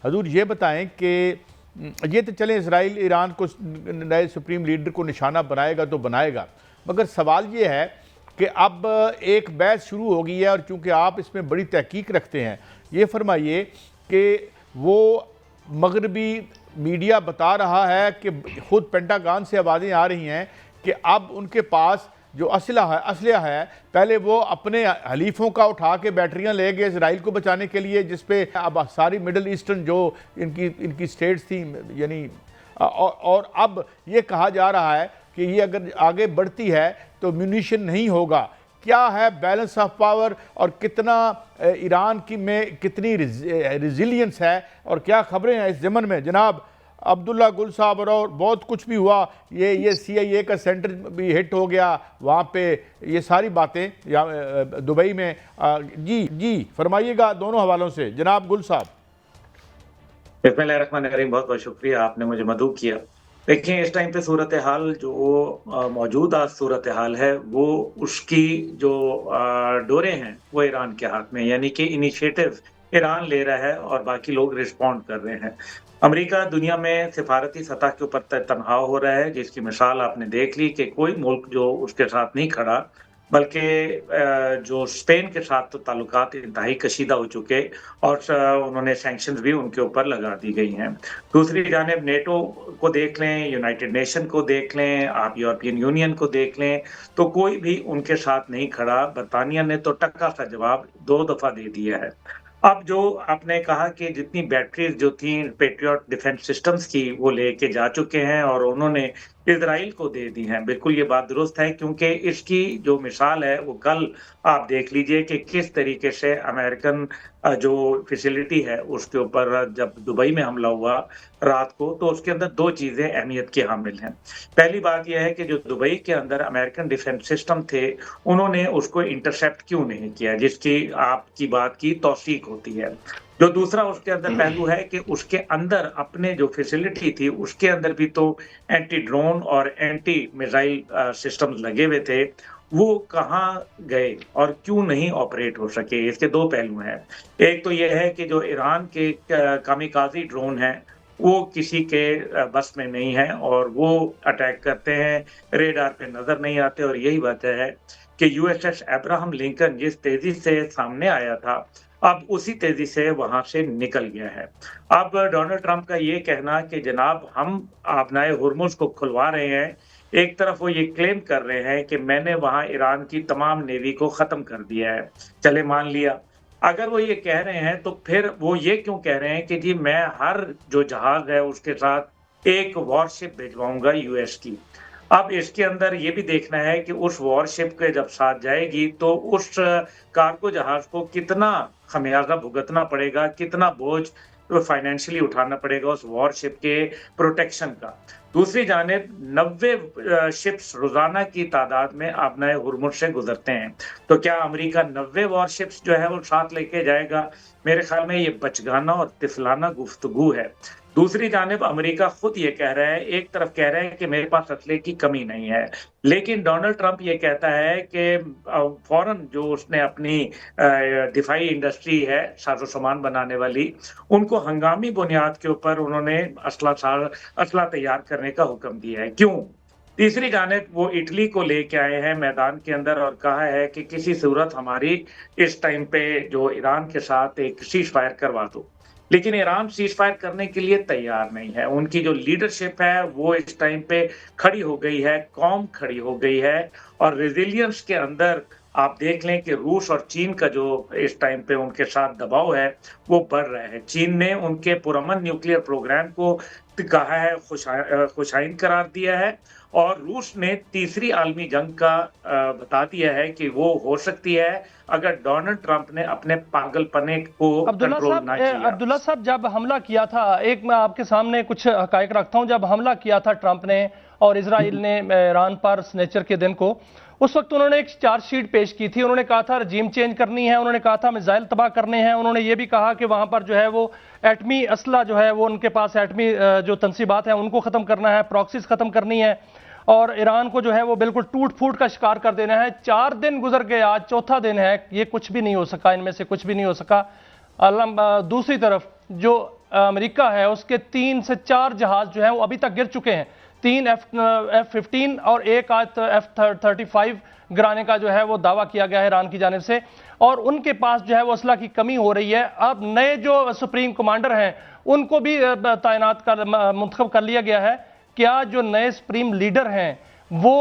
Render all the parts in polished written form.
हजूर ये बताएं कि ये तो चले इसराइल ईरान को नए सुप्रीम लीडर को निशाना बनाएगा तो बनाएगा, मगर सवाल ये है कि अब एक बहस शुरू हो गई है और चूँकि आप इसमें बड़ी तहकीक रखते हैं, ये फरमाइए कि वो मगरबी मीडिया बता रहा है कि खुद पेंटागन से आवाज़ें आ रही हैं कि अब उनके पास जो असलहा है पहले वो अपने हलीफों का उठा के बैटरियां ले गए इसराइल को बचाने के लिए, जिस पे अब सारी मिडल ईस्टर्न जो इनकी स्टेट्स थी यानी और अब ये कहा जा रहा है कि ये अगर आगे बढ़ती है तो म्यूनिशन नहीं होगा। क्या है बैलेंस ऑफ पावर और कितना ईरान की में कितनी रिजिलियंस है और क्या खबरें हैं इस ज़मन में? जनाब अब्दुल्ला गुल साहब, और बहुत कुछ भी हुआ, ये CIA का सेंटर भी हिट हो गया वहाँ पे, ये सारी बातें दुबई में। जी फरमाइएगा दोनों हवालों से जनाब गुल साहब। बिस्मिल्लाहिर्रहमानिर्रहीम, बहुत बहुत शुक्रिया, आपने मुझे मदऊ किया। देखिए, इस टाइम पे सूरत हाल जो मौजूदा सूरत हाल है वो उसकी जो डोरे हैं वो ईरान के हाथ में, यानी कि इनिशिएटिव ईरान ले रहा है और बाकी लोग रिस्पॉन्ड कर रहे हैं। अमेरिका दुनिया में सिफारती सतह के ऊपर तनहा हो रहा है, जिसकी मिसाल आपने देख ली कि कोई मुल्क जो उसके साथ नहीं खड़ा, बल्कि जो स्पेन के साथ तो ताल्लुकात इंतहाई कशीदा हो चुके और उन्होंने सैंक्शंस भी उनके ऊपर लगा दी गई हैं। दूसरी जानिब नेटो को देख लें, यूनाइटेड नेशन को देख लें, आप यूरोपियन यूनियन को देख लें, तो कोई भी उनके साथ नहीं खड़ा। बरतानिया ने तो टक्का सा जवाब 2 दफ़ा दे दिया है। अब जो आपने कहा कि जितनी बैटरीज जो थी पेट्रियट डिफेंस सिस्टम्स की वो लेके जा चुके हैं और उन्होंने इजराइल को दे दी हैं, बिल्कुल ये बात दुरुस्त है, क्योंकि इसकी जो मिसाल है वो कल आप देख लीजिए कि किस तरीके से अमेरिकन जो फैसिलिटी है उसके ऊपर जब दुबई में हमला हुआ रात को, तो उसके अंदर 2 चीजें अहमियत की हामिल हैं। पहली बात यह है कि जो दुबई के अंदर अमेरिकन डिफेंस सिस्टम थे उन्होंने उसको इंटरसेप्ट क्यों नहीं किया, जिसकी आपकी बात की तौसीक होती है। जो दूसरा उसके अंदर पहलू है कि उसके अंदर अपने जो फैसिलिटी थी उसके अंदर भी तो एंटी ड्रोन और एंटी मिसाइल सिस्टम्स लगे हुए थे, वो कहाँ गए और क्यों नहीं ऑपरेट हो सके? इसके 2 पहलू हैं। एक तो ये है कि जो ईरान के कामिकाज़ी ड्रोन हैं वो किसी के बस में नहीं है और वो अटैक करते हैं, रेडार पे नजर नहीं आते, और यही वजह है कि USS अब्राहम लिंकन जिस तेजी से सामने आया था अब उसी तेजी से वहां से निकल गया है। अब डोनाल्ड ट्रंप का ये कहना कि जनाब हम अपनाए हुर्मुज को खुलवा रहे हैं, एक तरफ वो ये क्लेम कर रहे हैं कि मैंने वहां ईरान की तमाम नेवी को खत्म कर दिया है। चले मान लिया, अगर वो ये कह रहे हैं तो फिर वो ये क्यों कह रहे हैं कि जी मैं हर जो जहाज है उसके साथ एक वॉरशिप भिजवाऊंगा US की। अब इसके अंदर ये भी देखना है कि उस वॉरशिप के जब साथ जाएगी तो उस कार्गो जहाज को कितना खमियाजा भुगतना पड़ेगा, कितना बोझ फाइनेंशियली उठाना पड़ेगा उस वॉरशिप के प्रोटेक्शन का। दूसरी जानिब 90 शिप्स रोजाना की तादाद में आबनाए हुर्मुज से गुजरते हैं, तो क्या अमेरिका 90 वॉरशिप्स जो है वो साथ लेके जाएगा? मेरे ख्याल में ये बचगाना और तिफलाना गुफ्तगू है। दूसरी जानिब अमेरिका खुद ये कह रहा है, एक तरफ कह रहा है कि मेरे पास असले की कमी नहीं है, लेकिन डोनाल्ड ट्रंप ये कहता है कि फौरन जो उसने अपनी दिफाई इंडस्ट्री है साजो सामान बनाने वाली, उनको हंगामी बुनियाद के ऊपर उन्होंने असला तैयार करने का हुक्म दिया है। क्यों? तीसरी जानिब वो इटली को लेके आए हैं मैदान के अंदर और कहा है कि किसी सूरत हमारी इस टाइम पे जो ईरान के साथ एक सीज फायर करवा दो, लेकिन ईरान सीज फायर करने के लिए तैयार नहीं है। उनकी जो लीडरशिप है वो इस टाइम पे खड़ी हो गई है, कौम खड़ी हो गई है, और रेजिलियंस के अंदर आप देख लें कि रूस और चीन का जो इस टाइम पे उनके साथ दबाव है वो बढ़ रहा है। चीन ने उनके पुरअमन न्यूक्लियर प्रोग्राम को कहा है खुशाइन करार दिया है, और रूस ने तीसरी आलमी जंग का बता दिया है कि वो हो सकती है अगर डोनाल्ड ट्रंप ने अपने पागलपने को कंट्रोल ना किया। अब्दुल्ला साहब, जब हमला किया था, एक मैं आपके सामने कुछ हकायक रखता हूं, जब हमला किया था ट्रंप ने और इजराइल ने ईरान पर स्नेचर के दिन को, उस वक्त उन्होंने एक चार्जशीट पेश की थी। उन्होंने कहा था रजीम चेंज करनी है, उन्होंने कहा था मिसाइल तबाह करने हैं, उन्होंने ये भी कहा कि वहां पर जो है वो एटमी असला जो है वो उनके पास एटमी जो तनसीबात है उनको खत्म करना है, प्रॉक्सीज खत्म करनी है, और ईरान को जो है वो बिल्कुल टूट फूट का शिकार कर देना है। 4 दिन गुजर गए, आज चौथा दिन है, ये कुछ भी नहीं हो सका, इनमें से कुछ भी नहीं हो सका। दूसरी तरफ जो अमेरिका है उसके 3 से 4 जहाज जो है वो अभी तक गिर चुके हैं। 3 F-15 और एक आज F-35 गिराने का जो है वो दावा किया गया है ईरान की जानिब से, और उनके पास जो है वो असला की कमी हो रही है। अब नए जो सुप्रीम कमांडर हैं उनको भी तैनात कर मुंतखब कर लिया गया है। क्या जो नए सुप्रीम लीडर हैं वो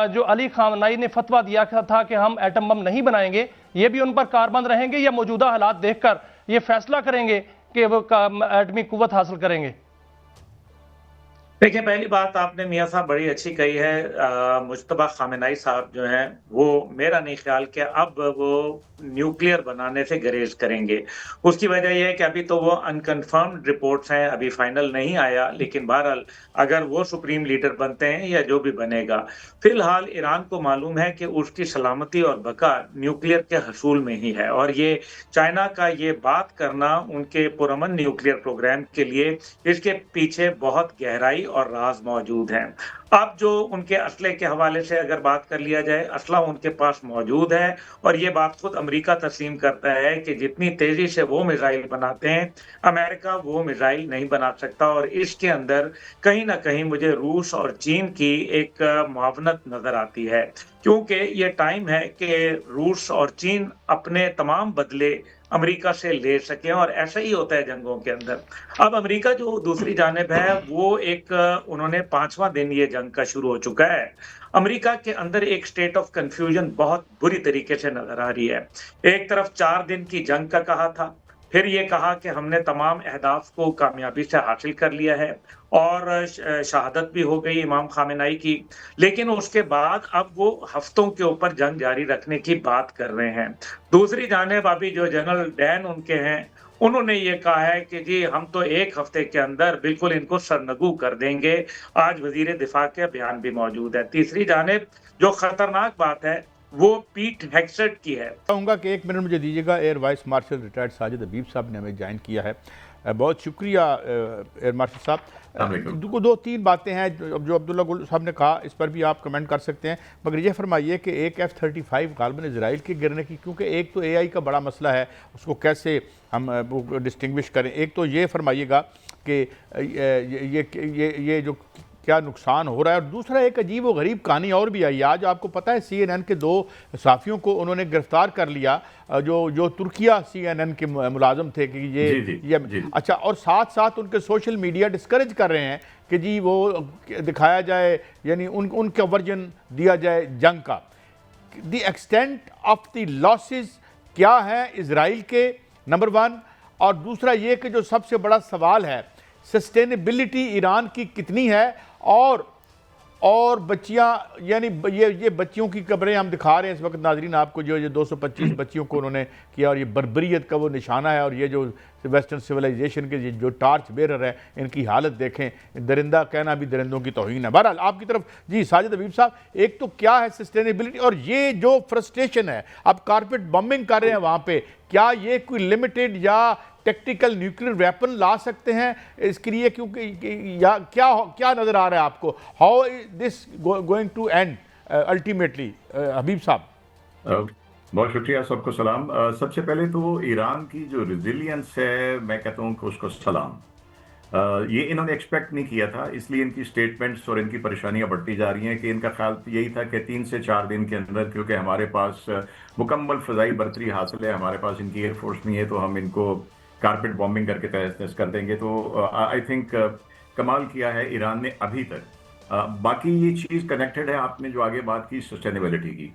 जो अली खामनाई ने फतवा दिया था कि हम एटम बम नहीं बनाएंगे, ये भी उन पर कारबंद रहेंगे या मौजूदा हालात देखकर ये फैसला करेंगे कि वो एटमी कुव्वत हासिल करेंगे? देखिए, पहली बात आपने मियां साहब बड़ी अच्छी कही है। मुज्तबा खामेनाई साहब जो हैं वो मेरा नहीं ख्याल कि अब वो न्यूक्लियर बनाने से गरेज करेंगे। उसकी वजह यह है कि अभी तो वो अनकन्फर्म्ड रिपोर्ट्स हैं, अभी फाइनल नहीं आया, लेकिन बहरहाल अगर वो सुप्रीम लीडर बनते हैं या जो भी बनेगा, फिलहाल ईरान को मालूम है कि उसकी सलामती और बका न्यूक्लियर के हसूल में ही है, और ये चाइना का ये बात करना उनके पुरअमन न्यूक्लियर प्रोग्राम के लिए, इसके पीछे बहुत गहराई और राज मौजूद हैं। अब जो उनके असले के हवाले से अगर बात कर लिया जाए, असला उनके पास मौजूद है, और ये बात खुद अमेरिका तस्लीम करता है कि जितनी तेजी से वो मिसाइल बनाते हैं, अमेरिका वो मिसाइल नहीं बना सकता, और इसके अंदर कहीं ना कहीं मुझे रूस और चीन की एक मुआवनत नजर आती है, क्योंकि ये टाइम है कि रूस और चीन अपने तमाम बदले अमेरिका से ले सके, और ऐसा ही होता है जंगों के अंदर। अब अमेरिका जो दूसरी जानिब है वो एक उन्होंने 5वां दिन ये जंग का शुरू हो चुका है। अमेरिका के अंदर एक स्टेट ऑफ कंफ्यूजन बहुत बुरी तरीके से नजर आ रही है। एक तरफ 4 दिन की जंग का कहा था, फिर ये कहा कि हमने तमाम अहदाफ को कामयाबी से हासिल कर लिया है, और शहादत भी हो गई इमाम खामेनाई की, लेकिन उसके बाद अब वो हफ्तों के ऊपर जंग जारी रखने की बात कर रहे हैं। दूसरी जानिब अभी जो जनरल डैन उनके हैं, उन्होंने ये कहा है कि जी हम तो 1 हफ्ते के अंदर बिल्कुल इनको सरनगू कर देंगे। आज वजीर दिफा के बयान भी मौजूद है। तीसरी जानिब जो खतरनाक बात है वो पीट हेग्सेट की है। चाहूँगा कि 1 मिनट मुझे दीजिएगा। Air vice marshal retired Sajid Habib साहब ने हमें ज्वाइन किया है। बहुत शुक्रिया एयर मार्शल साहब। 2-3 बातें हैं जो अब्दुल्ला गुल साहब ने कहा, इस पर भी आप कमेंट कर सकते हैं, मगर ये फरमाइए कि एक F-35 गालिबन इजराइल के गिरने की, क्योंकि एक तो AI का बड़ा मसला है, उसको कैसे हम वो डिस्टिंग्विश करें। एक तो ये फरमाइएगा कि ये जो क्या नुकसान हो रहा है, और दूसरा एक अजीब व गरीब कहानी और भी आई। आज आपको पता है CNN के 2 सहाफ़ियों को उन्होंने गिरफ्तार कर लिया, जो तुर्किया CNN के मुलाजम थे कि ये अच्छा, और साथ साथ उनके सोशल मीडिया डिस्करेज कर रहे हैं कि जी वो दिखाया जाए, यानी उनका वर्जन दिया जाए जंग का। The extent of the losses क्या है इसराइल के, नंबर 1, और दूसरा ये कि जो सबसे बड़ा सवाल है, सस्टेनेबिलिटी ईरान की कितनी है, और बच्चियां, यानी ये बच्चियों की कब्रें हम दिखा रहे हैं इस वक्त नाजरीन आपको, जो ये 225 बच्चियों को उन्होंने किया, और ये बर्बरियत का वो निशाना है, और ये जो वेस्टर्न सिविलाइजेशन के जो टार्च बेरर है, इनकी हालत देखें, दरिंदा कहना भी दरिंदों की तौहीन है। बहरहाल आपकी तरफ जी साजिद हबीब साहब, एक तो क्या है सस्टेनेबिलिटी, और ये जो फ्रस्ट्रेशन है, अब कारपेट बम्बिंग कर रहे हैं वहाँ पे, क्या ये कोई लिमिटेड या टेक्टिकल न्यूक्लियर वेपन ला सकते हैं इसके लिए, क्योंकि या क्या नजर आ रहा है आपको, how this going to end ultimately? Habib साहब। बहुत शुक्रिया, सबको सलाम। सबसे पहले तो ईरान की जो रिजिलियंस है, मैं कहता हूँ कि उसको सलाम। ये इन्होंने एक्सपेक्ट नहीं किया था, इसलिए इनकी स्टेटमेंट्स और इनकी परेशानियां बढ़ती जा रही हैं कि इनका ख्याल यही था कि 3 से 4 दिन के अंदर, क्योंकि हमारे पास मुकम्मल फ़ज़ाई बर्तरी हासिल है, हमारे पास इनकी एयरफोर्स नहीं है, तो हम इनको कारपेट बॉम्बिंग करके तहस कर देंगे। तो आई थिंक कमाल किया है ईरान ने अभी तक। बाकी ये चीज़ कनेक्टेड है, आपने जो आगे बात की सस्टेनेबिलिटी की,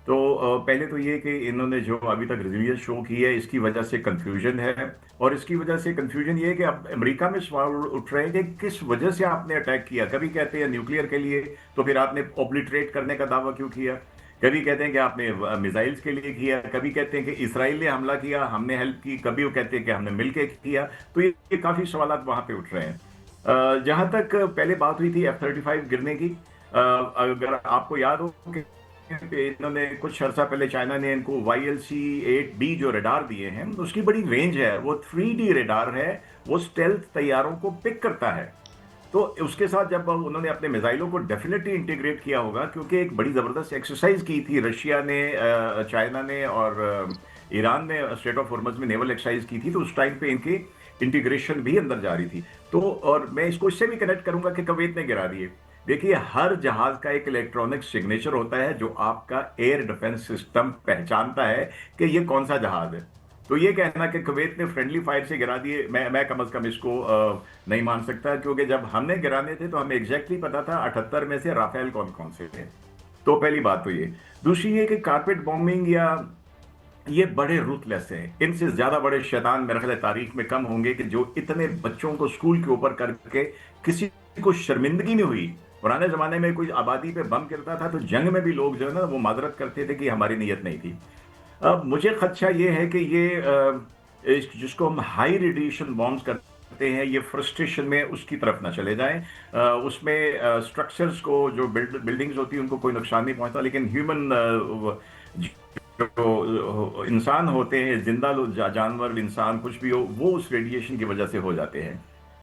तो पहले तो ये कि इन्होंने जो अभी तक रिजिलियंस शो की है, इसकी वजह से कंफ्यूजन है, और इसकी वजह से कंफ्यूजन ये है कि अब अमेरिका में सवाल उठ रहे हैं कि किस वजह से आपने अटैक किया। कभी कहते हैं न्यूक्लियर के लिए, तो फिर आपने ओब्लिटरेट करने का दावा क्यों किया? कभी कहते हैं कि आपने मिसाइल्स के लिए किया, कभी कहते हैं कि इसराइल ने हमला किया, हमने हेल्प की, कभी वो कहते हैं कि हमने मिलकर किया। तो ये काफ़ी सवालात वहाँ पे उठ रहे हैं। जहाँ तक पहले बात हुई थी F-35 गिरने की, अगर आपको याद हो कि इन्होंने कुछ अर्सा पहले चाइना ने इनको YLC-8B जो रडार दिए हैं, उसकी बड़ी रेंज है, वो 3D रडार है, वो स्टेल्थ तैयारों को पिक करता है। तो उसके साथ जब उन्होंने अपने मिसाइलों को डेफिनेटली इंटीग्रेट किया होगा, क्योंकि एक बड़ी ज़बरदस्त एक्सरसाइज की थी रशिया ने, चाइना ने और ईरान ने स्ट्रेट ऑफ हॉर्मज़ में नेवल एक्सरसाइज की थी, तो उस टाइम पे इनके इंटीग्रेशन भी अंदर जा रही थी। तो और मैं इसको इससे भी कनेक्ट करूंगा कि कुवैत ने गिरा दिए। देखिए, हर जहाज का एक इलेक्ट्रॉनिक सिग्नेचर होता है जो आपका एयर डिफेंस सिस्टम पहचानता है कि ये कौन सा जहाज है। तो ये कहना कि कुवैत ने फ्रेंडली फायर से गिरा दिए, मैं कम से कम इसको नहीं मान सकता, क्योंकि जब हमने गिराने थे तो हमें एग्जैक्टली पता था 78 में से राफेल कौन कौन से थे। तो पहली बात तो ये। दूसरी ये कि कारपेट बॉम्बिंग या ये बड़े रूथलेस हैं, इनसे ज्यादा बड़े शैतान मेरे ख्याल है तारीख में कम होंगे कि जो इतने बच्चों को स्कूल के ऊपर करके किसी को शर्मिंदगी नहीं हुई। पुराने जमाने में कोई आबादी पे बम गिरता था तो जंग में भी लोग जो है ना वो माजरत करते थे कि हमारी नीयत नहीं थी। अब मुझे खदशा ये है कि ये जिसको हम हाई रेडिएशन बॉम्ब्स करते हैं, ये फ्रस्ट्रेशन में उसकी तरफ ना चले जाएं। उसमें स्ट्रक्चर्स को, जो बिल्डिंग्स होती हैं उनको कोई नुकसान नहीं पहुंचता, लेकिन ह्यूमन जो इंसान होते हैं, जिंदा जानवर, इंसान कुछ भी हो, वो उस रेडिएशन की वजह से हो जाते हैं।